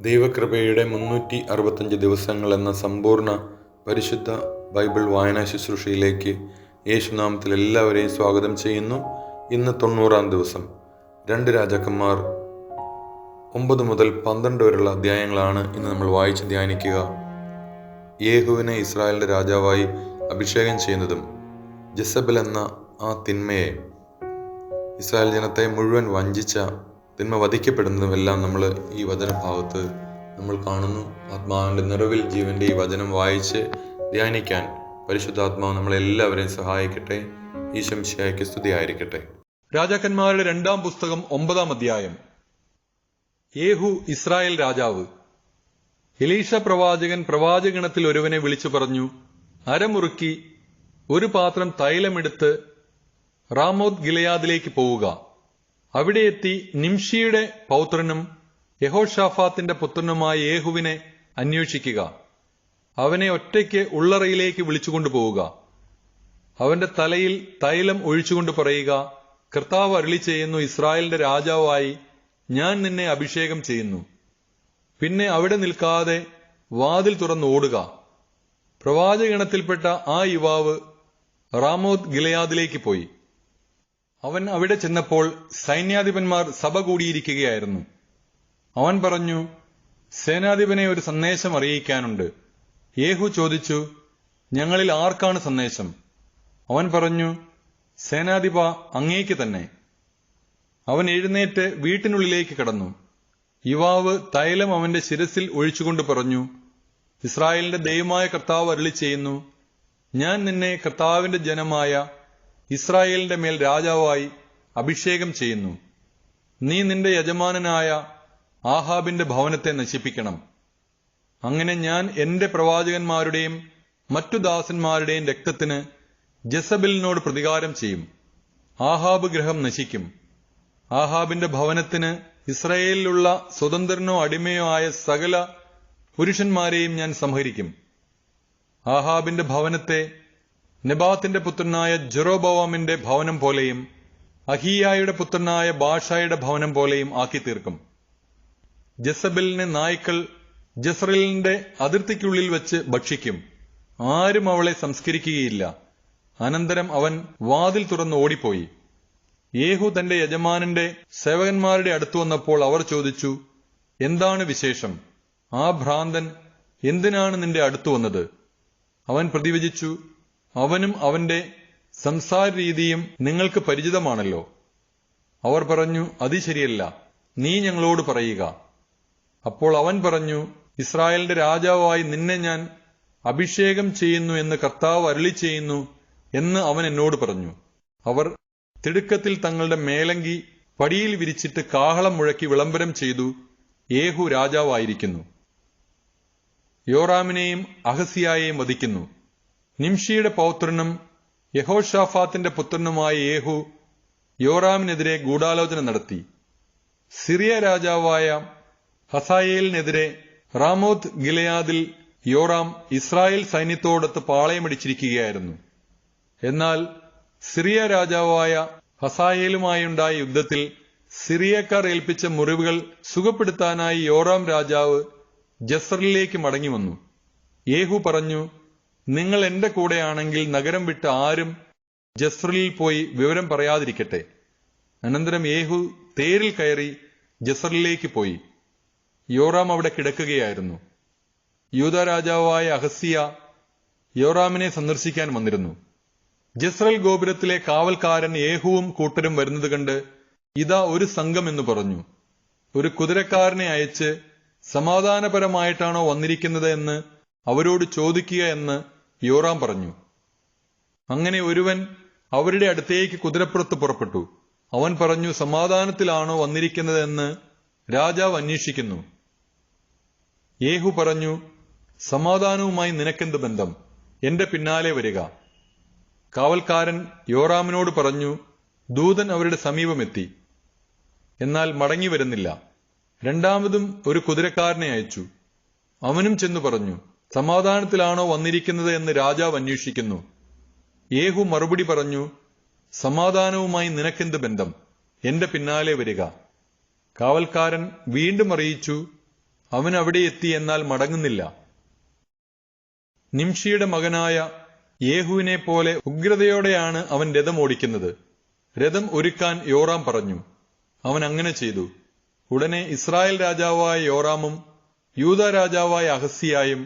ദൈവകൃപയുടെ 365 ദിവസങ്ങൾ എന്ന സമ്പൂർണ്ണ പരിശുദ്ധ ബൈബിൾ വായനാ ശുശ്രൂഷയിലേക്ക് യേശുനാമത്തിൽ എല്ലാവരെയും സ്വാഗതം ചെയ്യുന്നു. ഇന്ന് 90-ാം ദിവസം. 2 രാജാക്കന്മാർ 9 മുതൽ 12 വരെയുള്ള അധ്യായങ്ങളാണ് ഇന്ന് നമ്മൾ വായിച്ച് ധ്യാനിക്കുക. യേഹുവിനെ ഇസ്രായേലിന്റെ രാജാവായി അഭിഷേകം ചെയ്യുന്നതും ജെസബൽ എന്ന ആ തിന്മയെ, ഇസ്രായേൽ ജനത്തെ മുഴുവൻ വഞ്ചിച്ച തിന്മ വധിക്കപ്പെടുന്നതുമെല്ലാം നമ്മൾ ഈ വചനഭാഗത്ത് നമ്മൾ കാണുന്നു. ആത്മാവിൻ്റെ നിറവിൽ ജീവന്റെ ഈ വചനം വായിച്ച് ധ്യാനിക്കാൻ പരിശുദ്ധാത്മാവ് നമ്മളെല്ലാവരെയും സഹായിക്കട്ടെ. ഈശംശിഹായ്ക്ക് സ്തുതിയായിരിക്കട്ടെ. രാജാക്കന്മാരുടെ 2-ാം പുസ്തകം 9-ാം അധ്യായം. യേഹു ഇസ്രായേൽ രാജാവ്. എലീശ പ്രവാചകൻ പ്രവാചകഗണത്തിൽ ഒരുവനെ വിളിച്ചു പറഞ്ഞു, അരമുറുക്കി ഒരു പാത്രം തൈലമെടുത്ത് റാമോത്ത് ഗിലെയാദിലേക്ക് പോവുക. അവിടെ എത്തി നിംഷിയുടെ പൗത്രനും യഹോഷാഫാത്തിന്റെ പുത്രനുമായ യേഹുവിനെ അന്വേഷിക്കുക. അവനെ ഒറ്റയ്ക്ക് ഉള്ളറയിലേക്ക് വിളിച്ചുകൊണ്ടുപോവുക. അവന്റെ തലയിൽ തൈലം ഒഴിച്ചുകൊണ്ട് പറയുക, കർത്താവ് അരുളി ചെയ്യുന്നു, ഇസ്രായേലിന്റെ രാജാവായി ഞാൻ നിന്നെ അഭിഷേകം ചെയ്യുന്നു. പിന്നെ അവിടെ നിൽക്കാതെ വാതിൽ തുറന്ന് ഓടുക. പ്രവാചകഗണത്തിൽപ്പെട്ട ആ യുവാവ് റാമോത്ത് ഗിലെയാദിലേക്ക് പോയി. അവൻ അവിടെ ചെന്നപ്പോൾ സൈന്യാധിപന്മാർ സഭ കൂടിയിരിക്കുകയായിരുന്നു. അവൻ പറഞ്ഞു, സേനാധിപനെ ഒരു സന്ദേശം അറിയിക്കാനുണ്ട്. യേഹു ചോദിച്ചു, ഞങ്ങളിൽ ആർക്കാണ് സന്ദേശം? അവൻ പറഞ്ഞു, സേനാധിപ, അങ്ങേക്ക് തന്നെ. അവൻ എഴുന്നേറ്റ് വീട്ടിനുള്ളിലേക്ക് കടന്നു. യുവാവ് തൈലം അവന്റെ ശിരസിൽ ഒഴിച്ചുകൊണ്ട് പറഞ്ഞു, ഇസ്രായേലിന്റെ ദൈവമായ കർത്താവ് അരുളി ചെയ്യുന്നു, ഞാൻ നിന്നെ കർത്താവിന്റെ ജനമായ ഇസ്രായേലിന്റെ മേൽ രാജാവായി അഭിഷേകം ചെയ്യുന്നു. നീ നിന്റെ യജമാനനായ ആഹാബിന്റെ ഭവനത്തെ നശിപ്പിക്കണം. അങ്ങനെ ഞാൻ എന്റെ പ്രവാചകന്മാരുടെയും മറ്റു ദാസന്മാരുടെയും രക്തത്തിന് ജെസബലിനോട് പ്രതികാരം ചെയ്യും. ആഹാബ് ഗൃഹം നശിക്കും. ആഹാബിന്റെ ഭവനത്തിന് ഇസ്രായേലിലുള്ള സ്വതന്ത്രനോ അടിമയോ ആയ സകല പുരുഷന്മാരെയും ഞാൻ സംഹരിക്കും. ആഹാബിന്റെ ഭവനത്തെ നെബാത്തിന്റെ പുത്രനായ ജെറോബോവാമിന്റെ ഭവനം പോലെയും അഹീയായുടെ പുത്രനായ ബാഷായുടെ ഭവനം പോലെയും ആക്കി തീർക്കും. ജെസബലിനെ നായ്ക്കൾ ജസ്രേലിന്റെ അതിർത്തിക്കുള്ളിൽ വെച്ച് ഭക്ഷിക്കും. ആരും അവളെ സംസ്കരിക്കുകയില്ല. അനന്തരം അവൻ വാതിൽ തുറന്ന് ഓടിപ്പോയി. യേഹു തന്റെ യജമാനന്റെ സേവകന്മാരുടെ അടുത്തു വന്നപ്പോൾ അവർ ചോദിച്ചു, എന്താണ് വിശേഷം? ആ ഭ്രാന്തൻ എന്തിനാണ് നിന്റെ അടുത്തു വന്നത്? അവൻ പ്രതിവചിച്ചു, അവനും അവന്റെ സംസാര രീതിയും നിങ്ങൾക്ക് പരിചിതമാണല്ലോ. അവർ പറഞ്ഞു, അത് ശരിയല്ല, നീ ഞങ്ങളോട് പറയുക. അപ്പോൾ അവൻ പറഞ്ഞു, ഇസ്രായേലിന്റെ രാജാവായി നിന്നെ ഞാൻ അഭിഷേകം ചെയ്യുന്നു എന്ന് കർത്താവ് അരുളി ചെയ്യുന്നു എന്ന് അവൻ എന്നോട് പറഞ്ഞു. അവർ തിടുക്കത്തിൽ തങ്ങളുടെ മേലങ്കി പടിയിൽ വിരിച്ചിട്ട് കാഹളം മുഴക്കി വിളംബരം ചെയ്തു, യേഹു രാജാവായിരിക്കുന്നു, യോറാമിനെയും അഹസിയായെയും വധിക്കുന്നു. നിംഷിയുടെ പൗത്രനും യഹോഷാഫാത്തിന്റെ പുത്രനുമായ യേഹു യോറാമിനെതിരെ ഗൂഢാലോചന നടത്തി. സിറിയ രാജാവായ ഹസായേലിനെതിരെ റാമോത്ത് ഗിലെയാദിൽ യോറാം ഇസ്രായേൽ സൈന്യത്തോടൊത്ത് പാളയമടിച്ചിരിക്കുകയായിരുന്നു. എന്നാൽ സിറിയ രാജാവായ ഹസായേലുമായുണ്ടായ യുദ്ധത്തിൽ സിറിയക്കാർ ഏൽപ്പിച്ച മുറിവുകൾ സുഖപ്പെടുത്താനായി യോറാം രാജാവ് ജസ്രലിലേക്ക് മടങ്ങിവന്നു. യേഹു പറഞ്ഞു, നിങ്ങൾ എന്റെ കൂടെയാണെങ്കിൽ നഗരം വിട്ട് ആരും ജസ്രലിൽ പോയി വിവരം പറയാതിരിക്കട്ടെ. അനന്തരം യേഹു തേരിൽ കയറി ജസ്രലിലേക്ക് പോയി. യോറാം അവിടെ കിടക്കുകയായിരുന്നു. യൂദാ രാജാവായ അഹസിയ യോറാമിനെ സന്ദർശിക്കാൻ വന്നിരുന്നു. ജസ്രൽ ഗോപുരത്തിലെ കാവൽക്കാരൻ യേഹുവും കൂട്ടരും വരുന്നത് കണ്ട്, ഇതാ ഒരു സംഘം എന്ന് പറഞ്ഞു. ഒരു കുതിരക്കാരനെ അയച്ച് സമാധാനപരമായിട്ടാണോ വന്നിരിക്കുന്നത് എന്ന് അവരോട് ചോദിക്കുക എന്ന് യോറാം പറഞ്ഞു. അങ്ങനെ ഒരുവൻ അവരുടെ അടുത്തേക്ക് കുതിരപ്പുറത്ത് പുറപ്പെട്ടു. അവൻ പറഞ്ഞു, സമാധാനത്തിലാണോ വന്നിരിക്കുന്നത് എന്ന് രാജാവ് അന്വേഷിക്കുന്നു. യേഹു പറഞ്ഞു, സമാധാനവുമായി നിനക്കെന്ത് ബന്ധം? എന്റെ പിന്നാലെ വരിക. കാവൽക്കാരൻ യോറാമിനോട് പറഞ്ഞു, ദൂതൻ അവരുടെ സമീപമെത്തി, എന്നാൽ മടങ്ങി വരുന്നില്ല. രണ്ടാമതും ഒരു കുതിരക്കാരനെ അയച്ചു. അവനും ചെന്നു പറഞ്ഞു, സമാധാനത്തിലാണോ വന്നിരിക്കുന്നത് എന്ന് രാജാവ് അന്വേഷിക്കുന്നു. യേഹു മറുപടി പറഞ്ഞു, സമാധാനവുമായി നിനക്കെന്ത് ബന്ധം? എന്റെ പിന്നാലെ വരിക. കാവൽക്കാരൻ വീണ്ടും അറിയിച്ചു, അവൻ അവിടെ എത്തി, എന്നാൽ മടങ്ങുന്നില്ല. നിംഷിയുടെ മകനായ യേഹുവിനെ പോലെ ഉഗ്രതയോടെയാണ് അവൻ രഥം ഓടിക്കുന്നത്. രഥം ഒരുക്കാൻ യോറാം പറഞ്ഞു. അവൻ അങ്ങനെ ചെയ്തു. ഉടനെ ഇസ്രായേൽ രാജാവായ യോറാമും യൂദാ രാജാവായ അഹസ്യായും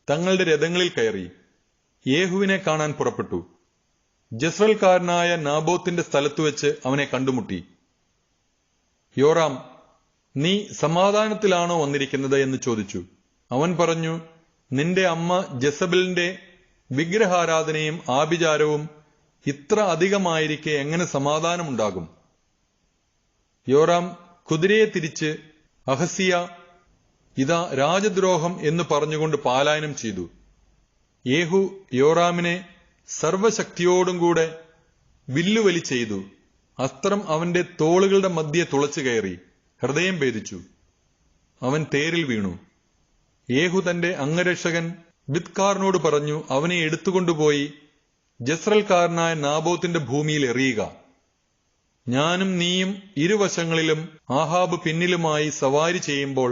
തങ്ങളുടെ രഥങ്ങളിൽ കയറി യേഹുവിനെ കാണാൻ പുറപ്പെട്ടു. ജസ്രൽക്കാരനായ നാബോത്തിന്റെ സ്ഥലത്തുവെച്ച് അവനെ കണ്ടുമുട്ടി. യോറാം, നീ സമാധാനത്തിലാണോ വന്നിരിക്കുന്നത് എന്ന് ചോദിച്ചു. അവൻ പറഞ്ഞു, നിന്റെ അമ്മ ജസബലിന്റെ വിഗ്രഹാരാധനയും ആഭിചാരവും ഇത്ര അധികമായിരിക്കെ എങ്ങനെ സമാധാനമുണ്ടാകും? യോറാം കുതിരയെ തിരിച്ച്, അഹസ്യ, ഇതാ രാജദ്രോഹം എന്ന് പറഞ്ഞുകൊണ്ട് പലായനം ചെയ്തു. യേഹു യോറാമിനെ സർവശക്തിയോടും കൂടെ വില്ലുവലി ചെയ്തു. അസ്ത്രം അവന്റെ തോളുകളുടെ മധ്യെ തുളച്ചു കയറി ഹൃദയം ഭേദിച്ചു. അവൻ തേരിൽ വീണു. യേഹു തന്റെ അംഗരക്ഷകൻ ബിദ്കാറിനോട് പറഞ്ഞു, അവനെ എടുത്തുകൊണ്ടുപോയി ജസ്രൽക്കാരനായ നാബോത്തിന്റെ ഭൂമിയിൽ എറിയുക. ഞാനും നീയും ഇരുവശങ്ങളിലും ആഹാബ് പിന്നിലുമായി സവാരി ചെയ്യുമ്പോൾ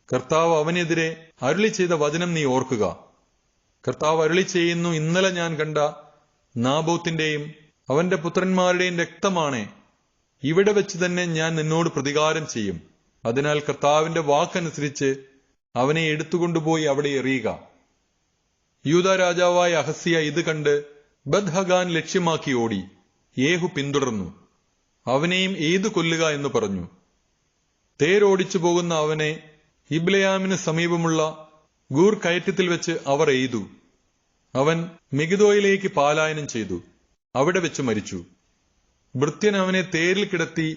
കർത്താവ് അവനെതിരെ അരുളി ചെയ്ത വചനം നീ ഓർക്കുക. കർത്താവ് അരുളി ചെയ്യുന്നു, ഇന്നലെ ഞാൻ കണ്ട നാബോത്തിന്റെയും അവന്റെ പുത്രന്മാരുടെയും രക്തമാണ്. ഇവിടെ വെച്ച് തന്നെ ഞാൻ നിന്നോട് പ്രതികാരം ചെയ്യും. അതിനാൽ കർത്താവിന്റെ വാക്കനുസരിച്ച് അവനെ എടുത്തുകൊണ്ടുപോയി അവിടെ എറിയുക. യൂദാ രാജാവായ അഹസ്യ ഇത് കണ്ട് ബദ്ഹഗാൻ ലക്ഷ്യമാക്കി ഓടി. യേഹു പിന്തുടർന്നു. അവനെയും ഏതു കൊല്ലുക എന്ന് പറഞ്ഞു. തേരോടിച്ചു പോകുന്ന അവനെ ഇബ്ലയാമിന് സമീപമുള്ള ഗൂർ കയറ്റത്തിൽ വെച്ച് അവർ എയ്തു. അവൻ മെഗിദോയിലേക്ക് പലായനം ചെയ്തു. അവിടെ വെച്ച് മരിച്ചു. ഭൃത്യൻ അവനെ തേരിൽ കിടത്തി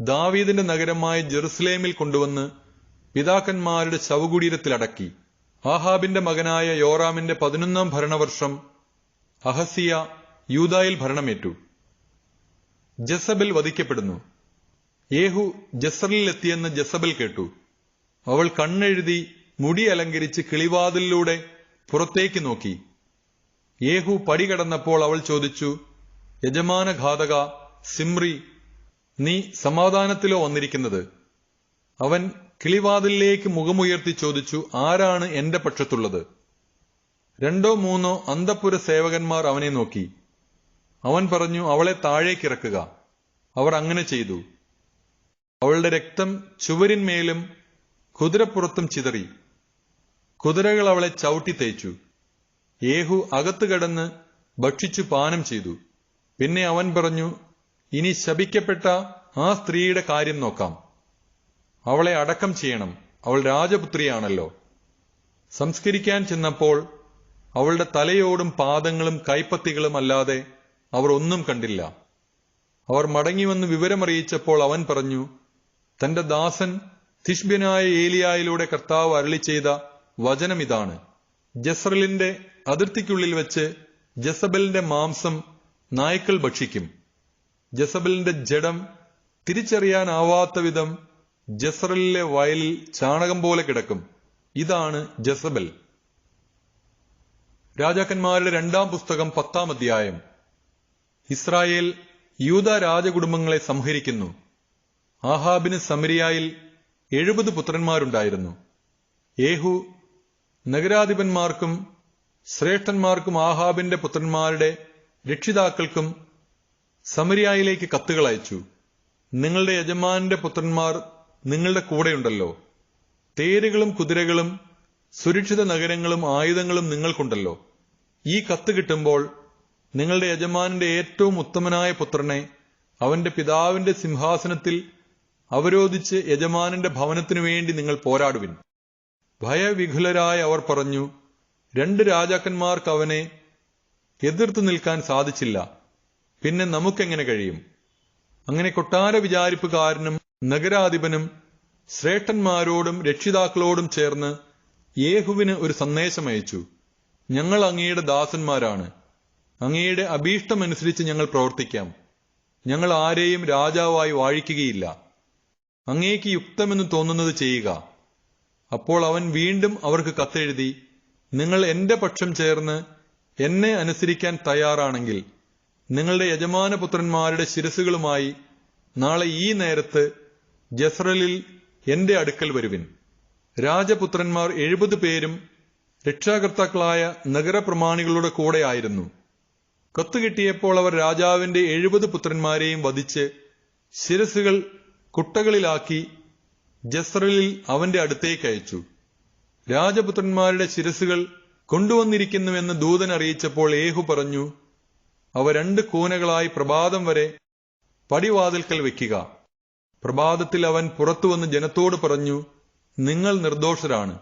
ദാവീദിന്റെ നഗരമായ ജെറുസലേമിൽ കൊണ്ടുവന്ന് പിതാക്കന്മാരുടെ ശവകുടീരത്തിലടക്കി. ആഹാബിന്റെ മകനായ യോറാമിന്റെ 11-ാം ഭരണവർഷം അഹസ്യ യൂദായിൽ ഭരണമേറ്റു. ജസബൽ വധിക്കപ്പെടുന്നു. യേഹു ജസ്രലിലെത്തിയെന്ന് ജസബൽ കേട്ടു. അവൾ കണ്ണെഴുതി മുടി അലങ്കരിച്ച് കിളിവാതിലിലൂടെ പുറത്തേക്ക് നോക്കി. യേഹു പടി കടന്നപ്പോൾ അവൾ ചോദിച്ചു, യജമാന ഘാതക സിമ്രി, നീ സമാധാനത്തിലോ വന്നിരിക്കുന്നത്? അവൻ കിളിവാതിലിലേക്ക് മുഖമുയർത്തി ചോദിച്ചു, ആരാണ് എന്റെ പക്ഷത്തുള്ളത്? 2-3 അന്തഃപുര സേവകന്മാർ അവനെ നോക്കി. അവൻ പറഞ്ഞു, അവളെ താഴേക്കിറക്കുക. അവർ അങ്ങനെ ചെയ്തു. അവളുടെ രക്തം ചുവരിന്മേലും കുതിരപ്പുറത്തും ചിതറി. കുതിരകൾ അവളെ ചവിട്ടി തേച്ചു. യേഹു അകത്ത് കടന്ന് ഭക്ഷിച്ചു പാനം ചെയ്തു. പിന്നെ അവൻ പറഞ്ഞു, ഇനി ശപിക്കപ്പെട്ട ആ സ്ത്രീയുടെ കാര്യം നോക്കാം. അവളെ അടക്കം ചെയ്യണം, അവൾ രാജപുത്രിയാണല്ലോ. സംസ്കരിക്കാൻ ചെന്നപ്പോൾ അവളുടെ തലയോടും പാദങ്ങളും കൈപ്പത്തികളും അല്ലാതെ അവർ ഒന്നും കണ്ടില്ല. അവർ മടങ്ങിവന്ന് വിവരമറിയിച്ചപ്പോൾ അവൻ പറഞ്ഞു, തന്റെ ദാസൻ തിശ്ബ്യനായ ഏലിയായിലൂടെ കർത്താവ് അരുളി ചെയ്ത വചനം ഇതാണ്: ജസ്രലിന്റെ അതിർത്തിക്കുള്ളിൽ വെച്ച് ജസബലിന്റെ മാംസം നായ്ക്കൾ ഭക്ഷിക്കും. ജസബലിന്റെ ജഡം തിരിച്ചറിയാനാവാത്ത വിധം ജസ്രലിലെ വയലിൽ ചാണകം പോലെ കിടക്കും. ഇതാണ് ജസബൽ. രാജാക്കന്മാരുടെ 2-ാം പുസ്തകം 10-ാം അധ്യായം. ഇസ്രായേൽ യൂദാ രാജകുടുംബങ്ങളെ സംഹരിക്കുന്നു. ആഹാബിന് സമരിയായിൽ 70 പുത്രന്മാരുണ്ടായിരുന്നു. യേഹു നഗരാധിപന്മാർക്കും ശ്രേഷ്ഠന്മാർക്കും ആഹാബിന്റെ പുത്രന്മാരുടെ രക്ഷിതാക്കൾക്കും സമരിയായിലേക്ക് കത്തുകൾ അയച്ചു. നിങ്ങളുടെ യജമാനന്റെ പുത്രന്മാർ നിങ്ങളുടെ കൂടെയുണ്ടല്ലോ. തേരുകളും കുതിരകളും സുരക്ഷിത നഗരങ്ങളും ആയുധങ്ങളും നിങ്ങൾക്കുണ്ടല്ലോ. ഈ കത്ത് കിട്ടുമ്പോൾ നിങ്ങളുടെ യജമാനന്റെ ഏറ്റവും ഉത്തമനായ പുത്രനെ അവന്റെ പിതാവിന്റെ സിംഹാസനത്തിൽ അവരോധിച്ച് യജമാനന്റെ ഭവനത്തിനു വേണ്ടി നിങ്ങൾ പോരാടുവിൻ. ഭയവിഹുലരായ അവർ പറഞ്ഞു, 2 രാജാക്കന്മാർക്ക് അവനെ എതിർത്തു നിൽക്കാൻ സാധിച്ചില്ല, പിന്നെ നമുക്കെങ്ങനെ കഴിയും? അങ്ങനെ കൊട്ടാര വിചാരിപ്പുകാരനും നഗരാധിപനും ശ്രേഷ്ഠന്മാരോടും രക്ഷിതാക്കളോടും ചേർന്ന് യേഹുവിന് ഒരു സന്ദേശമയച്ചു. ഞങ്ങൾ അങ്ങയുടെ ദാസന്മാരാണ്. അങ്ങയുടെ അഭീഷ്ടമനുസരിച്ച് ഞങ്ങൾ പ്രവർത്തിക്കാം. ഞങ്ങൾ ആരെയും രാജാവായി വാഴിക്കുകയില്ല. അങ്ങേക്ക് യുക്തമെന്ന് തോന്നുന്നത് ചെയ്യുക. അപ്പോൾ അവൻ വീണ്ടും അവർക്ക് കത്തെഴുതി, നിങ്ങൾ എന്റെ പക്ഷം ചേർന്ന് എന്നെ അനുസരിക്കാൻ തയ്യാറാണെങ്കിൽ നിങ്ങളുടെ യജമാനപുത്രന്മാരുടെ ശിരസുകളുമായി നാളെ ഈ നേരത്ത് ജസ്രലിൽ എന്റെ അടുക്കൽ വരുവിൻ. രാജപുത്രന്മാർ 70 പേരും രക്ഷാകർത്താക്കളായ നഗരപ്രമാണികളുടെ കൂടെ ആയിരുന്നു. കത്ത് കിട്ടിയപ്പോൾ അവർ രാജാവിന്റെ 70 പുത്രന്മാരെയും വധിച്ച് ശിരസുകൾ കുട്ടകളിലാക്കി ജസ്രലിൽ അവന്റെ അടുത്തേക്ക് അയച്ചു. രാജപുത്രന്മാരുടെ ശിരസുകൾ കൊണ്ടുവന്നിരിക്കുന്നുവെന്ന് ദൂതൻ അറിയിച്ചപ്പോൾ യേഹു പറഞ്ഞു, അവ 2 കൂനകളായി പ്രഭാതം വരെ പടിവാതിൽക്കൽ വെക്കുക. പ്രഭാതത്തിൽ അവൻ പുറത്തുവന്ന് ജനത്തോട് പറഞ്ഞു, നിങ്ങൾ നിർദോഷരാണ്.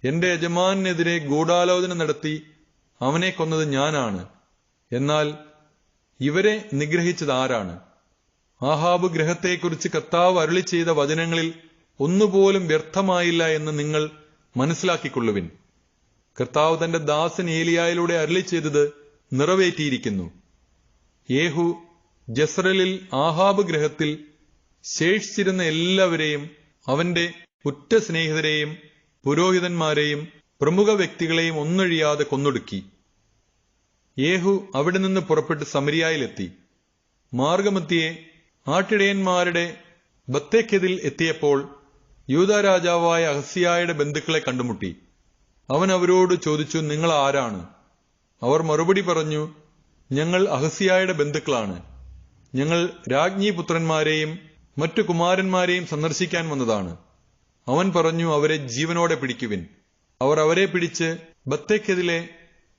എന്റെ യജമാനെതിരെ ഗൂഢാലോചന നടത്തി അവനെ കൊന്നത് ഞാനാണ്. എന്നാൽ ഇവരെ നിഗ്രഹിച്ചത് ആരാണ്? ആഹാബ് ഗൃഹത്തെക്കുറിച്ച് കർത്താവ് അരുളി ചെയ്ത വചനങ്ങളിൽ ഒന്നുപോലും വ്യർത്ഥമായില്ല എന്ന് നിങ്ങൾ മനസ്സിലാക്കിക്കൊള്ളുവിൻ. കർത്താവ് തന്റെ ദാസൻ ഏലിയായിലൂടെ അരുളി ചെയ്തത് നിറവേറ്റിയിരിക്കുന്നു. യേഹു ജസ്രലിൽ ആഹാബ് ഗൃഹത്തിൽ ശേഷിച്ചിരുന്ന എല്ലാവരെയും, അവന്റെ ഉറ്റ സ്നേഹിതരെയും പുരോഹിതന്മാരെയും പ്രമുഖ വ്യക്തികളെയും ഒന്നൊഴിയാതെ കൊന്നൊടുക്കി. യേഹു അവിടെ നിന്ന് പുറപ്പെട്ട് സമരിയായിലെത്തി. മാർഗമധ്യേ ആട്ടിടയന്മാരുടെ ബത്തേക്കെതിൽ എത്തിയപ്പോൾ യൂദാ രാജാവായ അഹസ്യായുടെ ബന്ധുക്കളെ കണ്ടുമുട്ടി. അവൻ അവരോട് ചോദിച്ചു, നിങ്ങൾ ആരാണ്? അവർ മറുപടി പറഞ്ഞു, ഞങ്ങൾ അഹസ്യായുടെ ബന്ധുക്കളാണ്. ഞങ്ങൾ രാജ്ഞി പുത്രന്മാരെയും മറ്റു കുമാരന്മാരെയും സന്ദർശിക്കാൻ വന്നതാണ്. അവൻ പറഞ്ഞു, അവരെ ജീവനോടെ പിടിക്കുവിൻ. അവർ അവരെ പിടിച്ച് ബത്തേക്കെതിലെ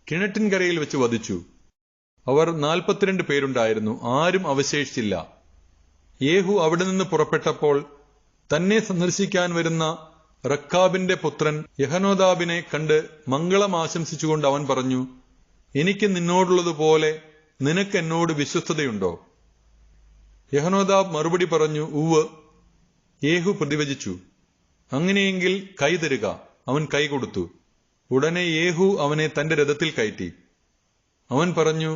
കിണറ്റിൻകരയിൽ വെച്ച് വധിച്ചു. അവർ 42 പേരുണ്ടായിരുന്നു, ആരും അവശേഷിച്ചില്ല. യേഹു അവിടെ നിന്ന് പുറപ്പെട്ടപ്പോൾ തന്നെ സന്ദർശിക്കാൻ വരുന്ന റക്കാബിന്റെ പുത്രൻ യഹനോദാബിനെ കണ്ട് മംഗളം ആശംസിച്ചുകൊണ്ട് അവൻ പറഞ്ഞു, എനിക്ക് നിന്നോടുള്ളതുപോലെ നിനക്ക് എന്നോട് വിശ്വസ്തതയുണ്ടോ? യഹനോദാബ് മറുപടി പറഞ്ഞു, ഉവ്. യേഹു പ്രതിവചിച്ചു, അങ്ങനെയെങ്കിൽ കൈ തരുക. അവൻ കൈ കൊടുത്തു. ഉടനെ യേഹു അവനെ തന്റെ രഥത്തിൽ കയറ്റി. അവൻ പറഞ്ഞു,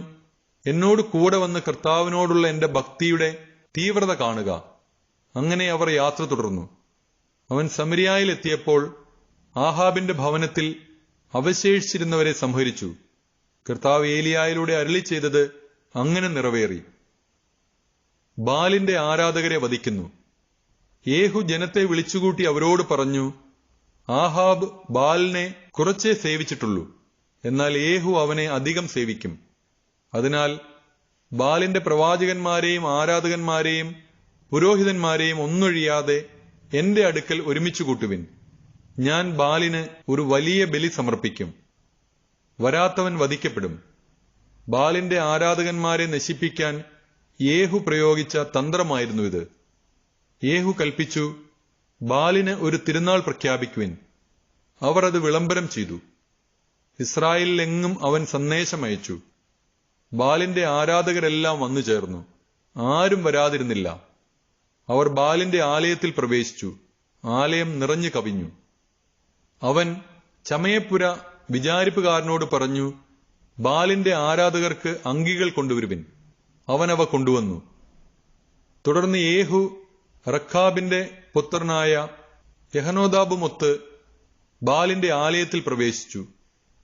എന്നോട് കൂടെ വന്ന് കർത്താവിനോടുള്ള എന്റെ ഭക്തിയുടെ തീവ്രത കാണുക. അങ്ങനെ അവർ യാത്ര തുടർന്നു. അവൻ സമരിയായിലെത്തിയപ്പോൾ ആഹാബിന്റെ ഭവനത്തിൽ അവശേഷിച്ചിരുന്നവരെ സംഹരിച്ചു. കർത്താവ് ഏലിയായിലൂടെ അരുളി ചെയ്തത് അങ്ങനെ നിറവേറി. ബാലിന്റെ ആരാധകരെ വധിക്കുന്നു. യേഹു ജനത്തെ വിളിച്ചുകൂട്ടി അവരോട് പറഞ്ഞു, ആഹാബ് ബാലിനെ കുറച്ചേ സേവിച്ചിട്ടുള്ളൂ, എന്നാൽ യേഹു അവനെ അധികം സേവിക്കും. അതിനാൽ ബാലിന്റെ പ്രവാചകന്മാരെയും ആരാധകന്മാരെയും പുരോഹിതന്മാരെയും ഒന്നൊഴിയാതെ എന്റെ അടുക്കൽ ഒരുമിച്ചു കൂട്ടുവിൻ. ഞാൻ ബാലിന് ഒരു വലിയ ബലി സമർപ്പിക്കും. വരാത്തവൻ വധിക്കപ്പെടും. ബാലിന്റെ ആരാധകന്മാരെ നശിപ്പിക്കാൻ യേഹു പ്രയോഗിച്ച തന്ത്രമായിരുന്നു ഇത്. യേഹു കൽപ്പിച്ചു, ബാലിന് ഒരു തിരുനാൾ പ്രഖ്യാപിക്കുവിൻ. അവർ അത് വിളംബരം ചെയ്തു. ഇസ്രായേലിലെങ്ങും അവൻ സന്ദേശമയച്ചു. ബാലിന്റെ ആരാധകരെല്ലാം വന്നു ചേർന്നു. ആരും വരാതിരുന്നില്ല. അവർ ബാലിന്റെ ആലയത്തിൽ പ്രവേശിച്ചു. ആലയം നിറഞ്ഞു കവിഞ്ഞു. അവൻ ചമയപ്പുര വിചാരിപ്പുകാരനോട് പറഞ്ഞു, ബാലിന്റെ ആരാധകർക്ക് അങ്കികൾ കൊണ്ടുവരുവിൻ. അവൻ അവ കൊണ്ടുവന്നു. തുടർന്ന് യേഹു റക്കാബിന്റെ പുത്രനായ യഹനോദാബുമൊത്ത് ബാലിന്റെ ആലയത്തിൽ പ്രവേശിച്ചു.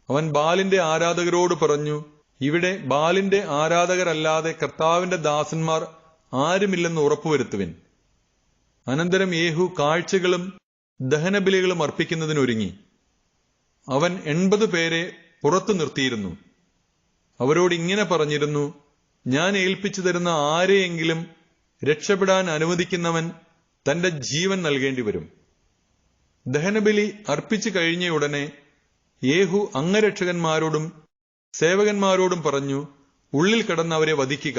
അവൻ ബാലിന്റെ ആരാധകരോട് പറഞ്ഞു, ഇവിടെ ബാലിന്റെ ആരാധകരല്ലാതെ കർത്താവിന്റെ ദാസന്മാർ ആരുമില്ലെന്ന് ഉറപ്പുവരുത്തുവിൻ. അനന്തരം യേഹു കാഴ്ചകളും ദഹനബലികളും അർപ്പിക്കുന്നതിനൊരുങ്ങി. അവൻ 80 പേരെ പുറത്തു നിർത്തിയിരുന്നു. അവരോട് ഇങ്ങനെ പറഞ്ഞിരുന്നു, ഞാൻ ഏൽപ്പിച്ചു തരുന്ന ആരെയെങ്കിലും രക്ഷപ്പെടാൻ അനുവദിക്കുന്നവൻ തന്റെ ജീവൻ നൽകേണ്ടി വരും. ദഹനബലി അർപ്പിച്ചു കഴിഞ്ഞ ഉടനെ യേഹു അംഗരക്ഷകന്മാരോടും സേവകന്മാരോടും പറഞ്ഞു, ഉള്ളിൽ കടന്ന് അവരെ വധിക്കുക.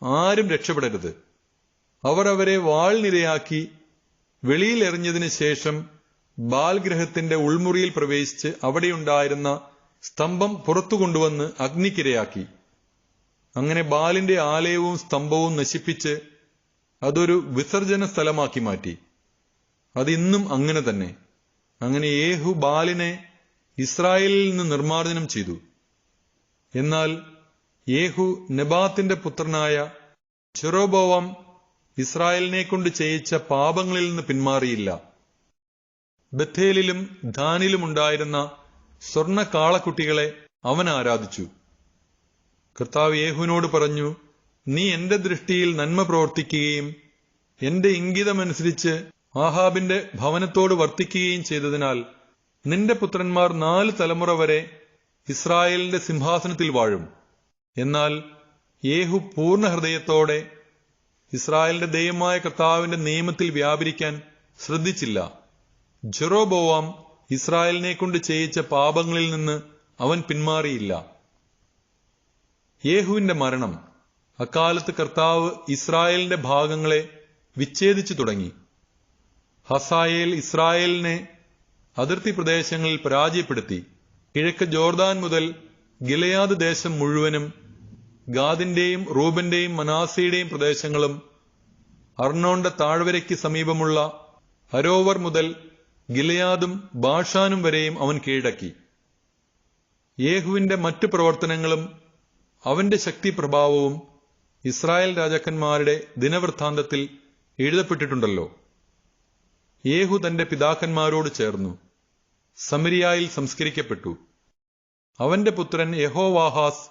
ആരും രക്ഷപ്പെടരുത്. അവർ അവരെ വാൾനിരയാക്കി വെളിയിൽ എറിഞ്ഞതിനു ശേഷം ബാൽഗ്രഹത്തിന്റെ ഉൾമുറിയിൽ പ്രവേശിച്ച് അവിടെയുണ്ടായിരുന്ന സ്തംഭം പുറത്തു കൊണ്ടുവന്ന് അഗ്നിക്കിരയാക്കി. അങ്ങനെ ബാലിന്റെ ആലയവും സ്തംഭവും നശിപ്പിച്ച് അതൊരു വിസർജന സ്ഥലമാക്കി മാറ്റി. അതിന്നും അങ്ങനെ തന്നെ. അങ്ങനെ യേഹു ബാലിനെ ഇസ്രായേലിൽ നിന്ന് നിർമ്മാർജ്ജനം ചെയ്തു. എന്നാൽ യേഹു നെബാത്തിന്റെ പുത്രനായ ജെറൊബോവാം ഇസ്രായേലിനെ കൊണ്ട് ചെയ്യിച്ച പാപങ്ങളിൽ നിന്ന് പിന്മാറിയില്ല. ബഥേലിലും ദാനിലും ഉണ്ടായിരുന്ന സ്വർണ്ണ കാളക്കുട്ടികളെ അവൻ ആരാധിച്ചു. കർത്താവ് യേഹുവിനോട് പറഞ്ഞു, നീ എന്റെ ദൃഷ്ടിയിൽ നന്മ പ്രവർത്തിക്കുകയും എന്റെ ഇംഗിതമനുസരിച്ച് ആഹാബിന്റെ ഭവനത്തോട് വർത്തിക്കുകയും ചെയ്തതിനാൽ നിന്റെ പുത്രന്മാർ 4 തലമുറ വരെ ഇസ്രായേലിന്റെ സിംഹാസനത്തിൽ വാഴും. എന്നാൽ യേഹു പൂർണ്ണ ഹൃദയത്തോടെ ഇസ്രായേലിന്റെ ദൈവമായ കർത്താവിന്റെ നിയമത്തിൽ വ്യാപരിക്കാൻ ശ്രദ്ധിച്ചില്ല. ജെറോബോവാം ഇസ്രായേലിനെ കൊണ്ട് ചെയ്യിച്ച പാപങ്ങളിൽ നിന്ന് അവൻ പിന്മാറിയില്ല. യേഹുവിന്റെ മരണം. അക്കാലത്ത് കർത്താവ് ഇസ്രായേലിന്റെ ഭാഗങ്ങളെ വിച്ഛേദിച്ചു തുടങ്ങി. ഹസായേൽ ഇസ്രായേലിനെ അതിർത്തി പ്രദേശങ്ങളിൽ പരാജയപ്പെടുത്തി. കിഴക്ക് ജോർദാൻ മുതൽ ഗിലെയാദ് ദേശം മുഴുവനും, ഗാദിന്റെയും റൂബന്റെയും മനാസയുടെയും പ്രദേശങ്ങളും, അർണോന്റെ താഴ്വരയ്ക്ക് സമീപമുള്ള അരോവർ മുതൽ ഗിലെയാദും ബാഷാനും വരെയും അവൻ കീഴടക്കി. യേഹുവിന്റെ മറ്റു പ്രവർത്തനങ്ങളും അവന്റെ ശക്തിപ്രഭാവവും ഇസ്രായേൽ രാജാക്കന്മാരുടെ ദിനവൃത്താന്തത്തിൽ എഴുതപ്പെട്ടിട്ടുണ്ടല്ലോ. യേഹു തന്റെ പിതാക്കന്മാരോട് ചേർന്നു സമരിയായിൽ സംസ്കരിക്കപ്പെട്ടു. അവന്റെ പുത്രൻ യഹോവാഹാസ്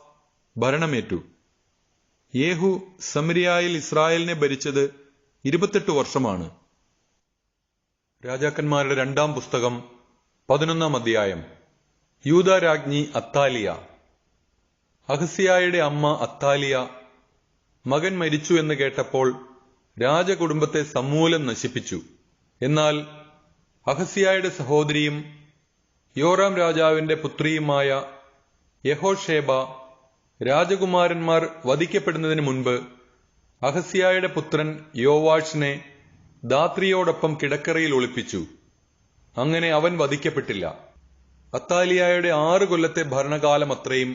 ഭരണമേറ്റു. യേഹു സമരിയായിൽ ഇസ്രായേലിനെ ഭരിച്ചത് 28 വർഷമാണ്. രാജാക്കന്മാരുടെ 2-ാം പുസ്തകം 11-ാം അധ്യായം. യൂദാ രാജ്ഞി അത്താലിയ. അഹസ്യായുടെ അമ്മ അത്താലിയ മകൻ മരിച്ചു എന്ന് കേട്ടപ്പോൾ രാജകുടുംബത്തെ സമൂലം നശിപ്പിച്ചു. എന്നാൽ അഹസ്യായുടെ സഹോദരിയും യോറാം രാജാവിന്റെ പുത്രിയുമായ യഹോഷേബ രാജകുമാരന്മാർ വധിക്കപ്പെടുന്നതിന് മുൻപ് അഹസ്യായുടെ പുത്രൻ യോവാഷിനെ ധാത്രിയോടൊപ്പം കിടക്കറയിൽ ഒളിപ്പിച്ചു. അങ്ങനെ അവൻ വധിക്കപ്പെട്ടില്ല. അത്താലിയായുടെ 6 കൊല്ലത്തെ ഭരണകാലം അത്രയും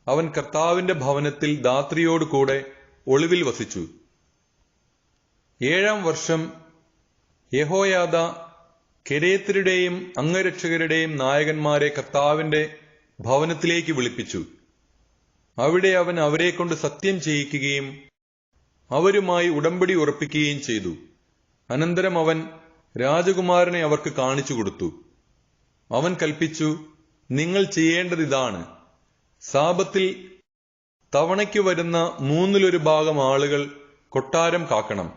അവൻ കർത്താവിന്റെ ഭവനത്തിൽ ധാത്രിയോട് കൂടെ ഒളിവിൽ വസിച്ചു. 7-ാം വർഷം യഹോയാദ കെരേത്യരുടെയും അംഗരക്ഷകരുടെയും നായകന്മാരെ കർത്താവിന്റെ ഭവനത്തിലേക്ക് വിളിപ്പിച്ചു. അവിടെ അവൻ അവരെക്കൊണ്ട് സത്യം ചെയ്യിക്കുകയും അവരുമായി ഉടമ്പടി ഉറപ്പിക്കുകയും ചെയ്തു. അനന്തരം അവൻ രാജകുമാരനെ അവർക്ക് കാണിച്ചു കൊടുത്തു. അവൻ കൽപ്പിച്ചു, നിങ്ങൾ ചെയ്യേണ്ടതിതാണ്: സാബത്തിൽ തവണയ്ക്കു വരുന്ന 1/3 ഭാഗം ആളുകൾ കൊട്ടാരം കാക്കണം.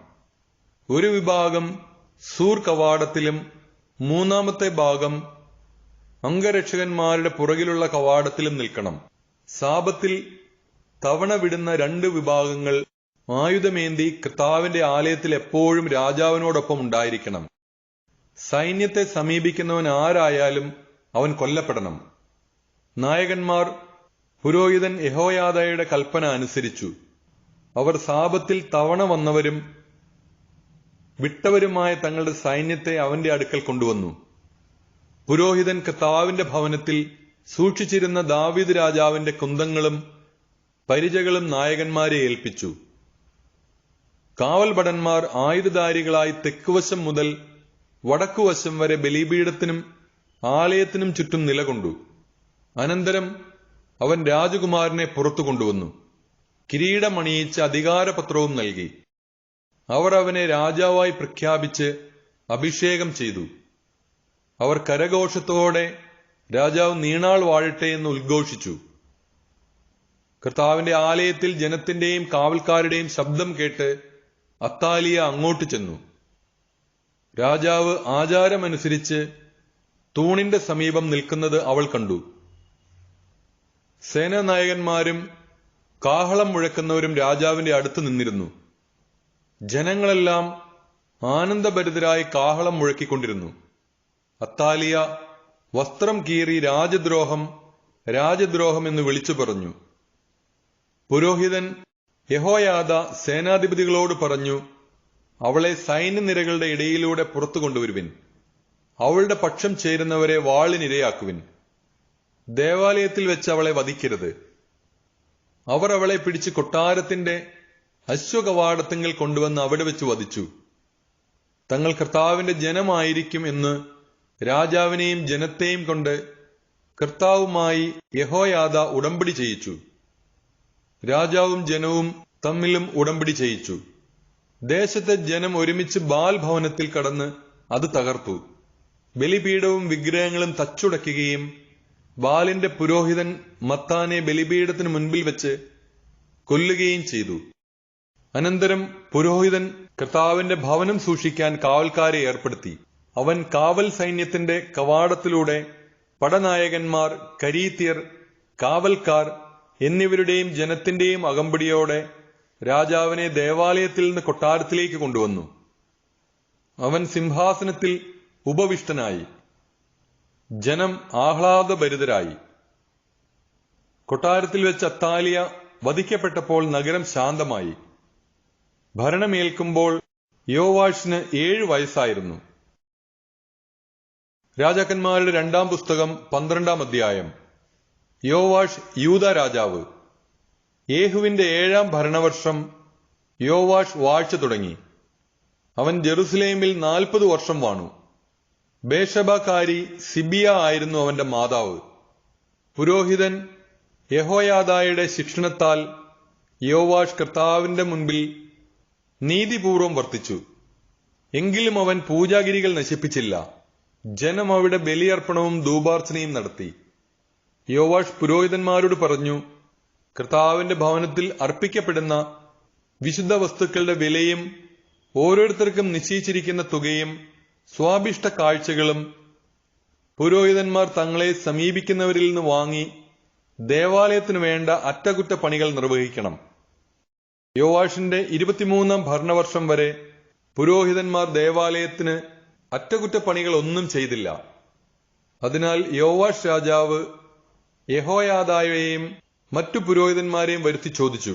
1 വിഭാഗം സൂർ കവാടത്തിലും 3-ാമത്തെ ഭാഗം അംഗരക്ഷകന്മാരുടെ പുറകിലുള്ള കവാടത്തിലും നിൽക്കണം. സാബത്തിൽ തവണ വിടുന്ന 2 വിഭാഗങ്ങൾ ആയുധമേന്തി കർത്താവിന്റെ ആലയത്തിൽ എപ്പോഴും രാജാവിനോടൊപ്പം ഉണ്ടായിരിക്കണം. സൈന്യത്തെ സമീപിക്കുന്നവൻ ആരായാലും അവൻ കൊല്ലപ്പെടണം. നായകന്മാർ പുരോഹിതൻ യഹോയാദയുടെ കൽപ്പന അനുസരിച്ചു. അവർ സാബത്തിൽ തവണ വന്നവരും വിട്ടവരുമായ തങ്ങളുടെ സൈന്യത്തെ അവന്റെ അടുക്കൽ കൊണ്ടുവന്നു. പുരോഹിതൻ കർത്താവിന്റെ ഭവനത്തിൽ സൂക്ഷിച്ചിരുന്ന ദാവീദ് രാജാവിന്റെ കുന്തങ്ങളും പരിചകളും നായകന്മാരെ ഏൽപ്പിച്ചു. കാവൽഭടന്മാർ ആയുധധാരികളായി തെക്കുവശം മുതൽ വടക്കുവശം വരെ ബലിപീഠത്തിനും ആലയത്തിനും ചുറ്റും നിലകൊണ്ടു. അനന്തരം അവൻ രാജകുമാരനെ പുറത്തു കൊണ്ടുവന്നു. കിരീടമണിയിച്ച് അധികാരപത്രവും നൽകി. അവർ അവനെ രാജാവായി പ്രഖ്യാപിച്ച് അഭിഷേകം ചെയ്തു. അവർ കരഘോഷത്തോടെ രാജാവ് നീണാൾ വാഴട്ടെ എന്ന് ഉദ്ഘോഷിച്ചു. കർത്താവിന്റെ ആലയത്തിൽ ജനത്തിന്റെയും കാവൽക്കാരുടെയും ശബ്ദം കേട്ട് അത്താലിയ അങ്ങോട്ട് ചെന്നു. രാജാവ് ആചാരമനുസരിച്ച് തൂണിന്റെ സമീപം നിൽക്കുന്നത് അവൾ കണ്ടു. സേനാനായകന്മാരും കാഹളം മുഴക്കുന്നവരും രാജാവിന്റെ അടുത്ത് നിന്നിരുന്നു. ജനങ്ങളെല്ലാം ആനന്ദഭരിതരായി കാഹളം മുഴക്കിക്കൊണ്ടിരുന്നു. അത്താലിയ വസ്ത്രം കീറി രാജദ്രോഹം, രാജദ്രോഹം എന്ന് വിളിച്ചു പറഞ്ഞു. പുരോഹിതൻ യഹോയാദ സേനാധിപതികളോട് പറഞ്ഞു, അവളെ സൈന്യനിരകളുടെ ഇടയിലൂടെ പുറത്തു കൊണ്ടുവരുവിൻ. അവളുടെ പക്ഷം ചേരുന്നവരെ വാളിനിരയാക്കുവിൻ. ദേവാലയത്തിൽ വെച്ച് അവളെ വധിക്കരുത്. അവർ അവളെ പിടിച്ച് കൊട്ടാരത്തിന്റെ അശ്വകവാടത്തിങ്കൽ കൊണ്ടുവന്ന് അവിടെ വെച്ച് വധിച്ചു. തങ്ങൾ കർത്താവിന്റെ ജനമായിരിക്കും എന്ന് രാജാവിനെയും ജനത്തെയും കൊണ്ട് കർത്താവുമായി യഹോയാദ ഉടമ്പടി ചെയ്യിച്ചു. രാജാവും ജനവും തമ്മിലും ഉടമ്പടി ചെയ്യിച്ചു. ദേശത്തെ ജനം ഒരുമിച്ച് ബാൽ ഭവനത്തിൽ കടന്ന് അത് തകർത്തു. ബലിപീഠവും വിഗ്രഹങ്ങളും തച്ചുടയ്ക്കുകയും ബാലിന്റെ പുരോഹിതൻ മത്താനെ ബലിപീഠത്തിന് മുൻപിൽ വെച്ച് കൊല്ലുകയും ചെയ്തു. അനന്തരം പുരോഹിതൻ കർത്താവിന്റെ ഭവനം സൂക്ഷിക്കാൻ കാവൽക്കാരെ ഏർപ്പെടുത്തി. അവൻ കാവൽ സൈന്യത്തിന്റെ കവാടത്തിലൂടെ പടനായകന്മാർ, കരീത്യർ, കാവൽക്കാർ എന്നിവരുടെയും ജനത്തിന്റെയും അകമ്പടിയോടെ രാജാവിനെ ദേവാലയത്തിൽ നിന്ന് കൊട്ടാരത്തിലേക്ക് കൊണ്ടുവന്നു. അവൻ സിംഹാസനത്തിൽ ഉപവിഷ്ടനായി. ജനം ആഹ്ലാദഭരിതരായി. കൊട്ടാരത്തിൽ വെച്ച് അത്താലിയ വധിക്കപ്പെട്ടപ്പോൾ നഗരം ശാന്തമായി. ഭരണമേൽക്കുമ്പോൾ യോവാഷിന് 7 വയസ്സായിരുന്നു. രാജാക്കന്മാരുടെ 2-ാം പുസ്തകം 12-ാം അധ്യായം. യോവാഷ് യൂദാ രാജാവ്. യേഹുവിന്റെ 7-ാം ഭരണവർഷം യോവാഷ് വാഴ്ച തുടങ്ങി. അവൻ ജെറുസലേമിൽ 40 വർഷം വാണു. ബേർശബക്കാരി സിബിയ ആയിരുന്നു അവന്റെ മാതാവ്. പുരോഹിതൻ യഹോയാദായുടെ ശിക്ഷണത്താൽ യോവാഷ് കർത്താവിന്റെ മുൻപിൽ നീതിപൂർവം വർത്തിച്ചു. എങ്കിലും അവൻ പൂജാഗിരികൾ നശിപ്പിച്ചില്ല. ജനം അവിടെ ബലിയർപ്പണവും ധൂപാർച്ചനയും നടത്തി. യോവാഷ് പുരോഹിതന്മാരോട് പറഞ്ഞു, കർത്താവിന്റെ ഭവനത്തിൽ അർപ്പിക്കപ്പെടുന്ന വിശുദ്ധ വസ്തുക്കളുടെ വിലയും ഓരോരുത്തർക്കും നിശ്ചയിച്ചിരിക്കുന്ന തുകയും സ്വാഭിഷ്ട കാഴ്ചകളും പുരോഹിതന്മാർ തങ്ങളെ സമീപിക്കുന്നവരിൽ നിന്ന് വാങ്ങി ദേവാലയത്തിനു വേണ്ട അറ്റകുറ്റപ്പണികൾ നിർവഹിക്കണം. യോവാഷിന്റെ 23-ാം ഭരണവർഷം വരെ പുരോഹിതന്മാർ ദേവാലയത്തിന് അറ്റകുറ്റപ്പണികൾ ഒന്നും ചെയ്തില്ല. അതിനാൽ യോവാഷ് രാജാവ് യഹോയാദായെയും മറ്റു പുരോഹിതന്മാരെയും വരുത്തി ചോദിച്ചു,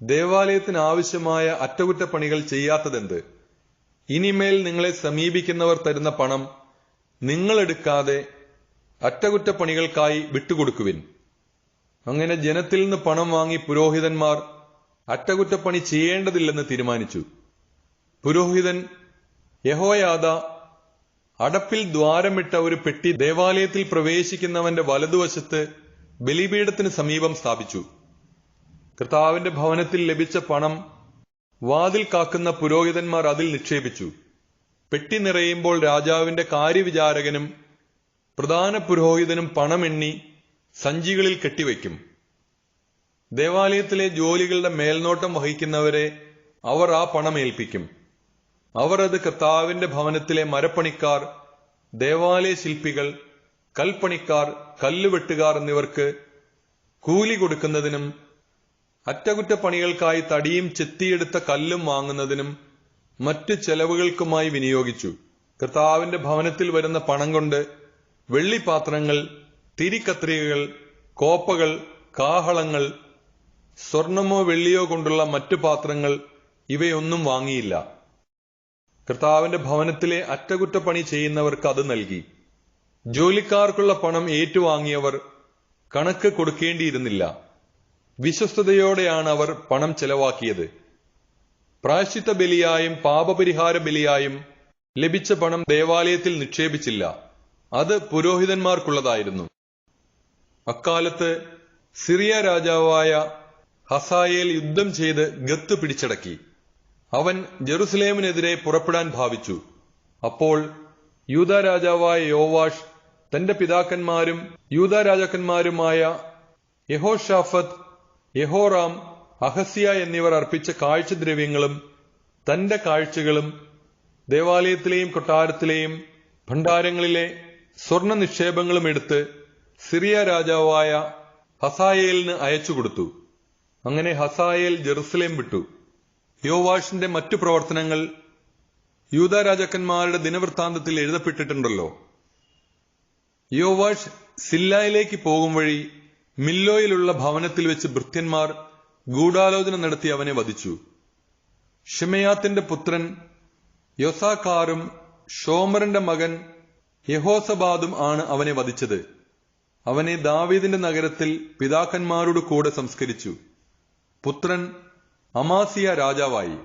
ദേവാലയത്തിന് ആവശ്യമായ അറ്റകുറ്റപ്പണികൾ ചെയ്യാത്തതെന്ത്? ഇനിമേൽ നിങ്ങളെ സമീപിക്കുന്നവർ തരുന്ന പണം നിങ്ങളെടുക്കാതെ അറ്റകുറ്റപ്പണികൾക്കായി വിട്ടുകൊടുക്കുവിൻ. അങ്ങനെ ജനത്തിൽ നിന്ന് പണം വാങ്ങി പുരോഹിതന്മാർ അറ്റകുറ്റപ്പണി ചെയ്യേണ്ടതില്ലെന്ന് തീരുമാനിച്ചു. പുരോഹിതൻ യഹോയാദ അടപ്പിൽ ദ്വാരമിട്ട ഒരു പെട്ടി ദേവാലയത്തിൽ പ്രവേശിക്കുന്നവന്റെ വലതുവശത്ത് ബലിപീഠത്തിന് സമീപം സ്ഥാപിച്ചു. കർത്താവിന്റെ ഭവനത്തിൽ ലഭിച്ച പണം വാതിൽ കാക്കുന്ന പുരോഹിതന്മാർ അതിൽ നിക്ഷേപിച്ചു. പെട്ടി നിറയുമ്പോൾ രാജാവിന്റെ കാര്യവിചാരകനും പ്രധാന പുരോഹിതനും പണമെണ്ണി സഞ്ചികളിൽ കെട്ടിവയ്ക്കും. ദേവാലയത്തിലെ ജോലികളുടെ മേൽനോട്ടം വഹിക്കുന്നവരെ അവർ ആ പണം ഏൽപ്പിക്കും. അവർ അത് കർത്താവിന്റെ ഭവനത്തിലെ മരപ്പണിക്കാർ, ദേവാലയ ശില്പികൾ, കൽപ്പണിക്കാർ, കല്ലുവെട്ടുകാർ എന്നിവർക്ക് കൂലി കൊടുക്കുന്നതിനും അറ്റകുറ്റപ്പണികൾക്കായി തടിയും ചെത്തിയെടുത്ത കല്ലും വാങ്ങുന്നതിനും മറ്റ് ചെലവുകൾക്കുമായി വിനിയോഗിച്ചു. കർത്താവിന്റെ ഭവനത്തിൽ വരുന്ന പണം കൊണ്ട് വെള്ളിപ്പാത്രങ്ങൾ, തിരിക്കത്രികകൾ, കോപ്പകൾ, കാഹളങ്ങൾ, സ്വർണമോ വെള്ളിയോ കൊണ്ടുള്ള മറ്റു പാത്രങ്ങൾ ഇവയൊന്നും വാങ്ങിയില്ല. കർത്താവിന്റെ ഭവനത്തിലെ അറ്റകുറ്റപ്പണി ചെയ്യുന്നവർക്ക് അത് നൽകി. ജോലിക്കാർക്കുള്ള പണം ഏറ്റുവാങ്ങിയവർ കണക്ക് കൊടുക്കേണ്ടിയിരുന്നില്ല. വിശ്വസ്തയോടെയാണ് അവർ പണം ചെലവാക്കിയത്. പ്രായശ്ചിത്ത ബലിയായും പാപപരിഹാര ബലിയായും ലഭിച്ച പണം ദേവാലയത്തിൽ നിക്ഷേപിച്ചില്ല. അത് പുരോഹിതന്മാർക്കുള്ളതായിരുന്നു. അക്കാലത്ത് സിറിയ രാജാവായ ഹസായേൽ യുദ്ധം ചെയ്ത് ഗത്ത് പിടിച്ചടക്കി. അവൻ ജെറുസലേമിനെതിരെ പുറപ്പെടാൻ ഭാവിച്ചു. അപ്പോൾ യൂദാ രാജാവായ യോവാഷ് തന്റെ പിതാക്കന്മാരും യൂദാ രാജാക്കന്മാരുമായ യഹോഷാഫത്ത്, യഹോറാം, അഹസ്യ എന്നിവർ അർപ്പിച്ച കാഴ്ചദ്രവ്യങ്ങളും തന്റെ കാഴ്ചകളും ദേവാലയത്തിലെയും കൊട്ടാരത്തിലെയും ഭണ്ഡാരങ്ങളിലെ സ്വർണ നിക്ഷേപങ്ങളും എടുത്ത് സിറിയ രാജാവായ ഹസായേലിന് അയച്ചുകൊടുത്തു. അങ്ങനെ ഹസായേൽ ജെറുസലേം വിട്ടു. യോവാഷിന്റെ മറ്റു പ്രവർത്തനങ്ങൾ യൂദാ രാജാക്കന്മാരുടെ ദിനവൃത്താന്തത്തിൽ എഴുതപ്പെട്ടിട്ടുണ്ടല്ലോ. യോവാഷ് സില്ലായിലേക്ക് പോകും വഴി മില്ലോയിലുള്ള ഭവനത്തിൽ വെച്ച് ഭൃത്യന്മാർ ഗൂഢാലോചന നടത്തി അവനെ വധിച്ചു. ഷിമെയാത്തിന്റെ പുത്രൻ യൊസാഖാറും ഷോമറിന്റെ മകൻ യഹോസബാദും ആണ് അവനെ വധിച്ചത്. അവനെ ദാവീദിന്റെ നഗരത്തിൽ പിതാക്കന്മാരോട് കൂടെ സംസ്കരിച്ചു. പുത്രൻ അമാസിയ രാജാവായി.